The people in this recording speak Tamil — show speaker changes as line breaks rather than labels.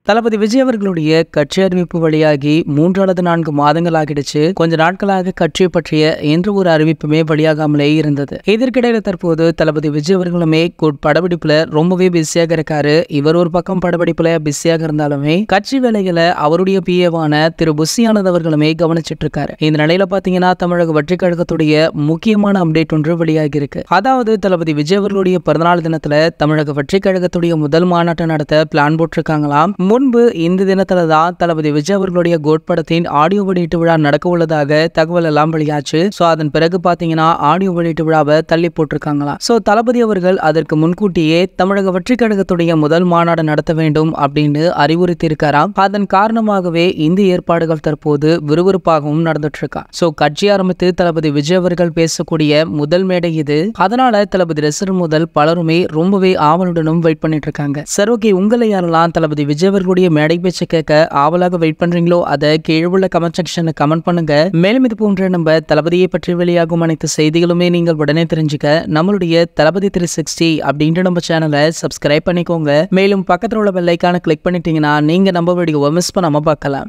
தளபதி விஜய் அவர்களுடைய கட்சி அறிவிப்பு வெளியாகி 3 அல்லது 4 மாதங்கள் ஆகிடுச்சு. கொஞ்ச நாட்களாக கட்சியை பற்றிய என்ற ஒரு அறிவிப்புமே வெளியாகாமலே இருந்தது. இதற்கிடையில தற்போது தளபதி விஜய் அவர்களுமே படப்பிடிப்புல ரொம்பவே பிஸியாக இருக்காரு. இவர் ஒரு பக்கம் படப்பிடிப்புல பிஸியாக இருந்தாலுமே கட்சி வேலைகளை அவருடைய பிஏவான திரு புஷியானது அவர்களுமே கவனிச்சிட்டு இருக்காரு. இந்த நிலையில பாத்தீங்கன்னா தமிழக வெற்றி கழகத்துடைய முக்கியமான அப்டேட் ஒன்று வெளியாகி இருக்கு. அதாவது தளபதி விஜய் அவர்களுடைய பிறந்தநாள் தினத்துல தமிழக வெற்றி கழகத்துடைய முதல் மாநாட்டை நடத்த பிளான் போட்டிருக்காங்களாம். முன்பு இந்த தினத்துல தான் தளபதி விஜய் அவர்களுடைய கோட் படத்தின் ஆடியோ வெளியீட்டு விழா நடக்க உள்ளதாக தகவல் எல்லாம் வெளியாச்சு. சோ அதன் பிறகு பாத்தீங்கன்னா ஆடியோ வெளியீட்டு விழாவை தள்ளி போட்டிருக்காங்களா. சோ தளபதி அவர்கள் அதற்கு முன்கூட்டியே தமிழக வெற்றி கழகத்துடைய முதல் மாநாடு நடத்த வேண்டும் அப்படின்னு அறிவுறுத்தி இருக்காராம். அதன் காரணமாகவே இந்த ஏற்பாடுகள் தற்போது விறுவிறுப்பாகவும் நடந்துட்டு இருக்கா. சோ கட்சி ஆரம்பித்து தளபதி விஜய் அவர்கள் பேசக்கூடிய முதல் மேடை இது. அதனால தளபதி ரசிகர் முதல் பலருமே ரொம்பவே ஆவலுடனும் வெயிட் பண்ணிட்டு இருக்காங்க. சரி, ஓகே, உங்களை யாரெல்லாம் தளபதி விஜய் அவர்களுடைய மேடை பேச்சை கேட்க ஆவலாக வெயிட் பண்றீங்களோ அதை கீழே உள்ள கமெண்ட் செக்ஷன்ல கமெண்ட் பண்ணுங்க. மேலும் இது போன்ற நம்ம தளபதியை பற்றி வெளியாகும் அனைத்து செய்திகளுமே நீங்கள் உடனே தெரிஞ்சுக்க நம்மளுடைய தளபதி 360 அப்படின்ற நம்ம சேனலை சப்ஸ்கிரைப் பண்ணிக்கோங்க. மேலும் பக்கத்தில் உள்ள பெல் ஐகானை கிளிக் பண்ணிட்டீங்கன்னா நீங்க நம்ம வீடியோவை மிஸ் பண்ணாம பார்க்கலாம்.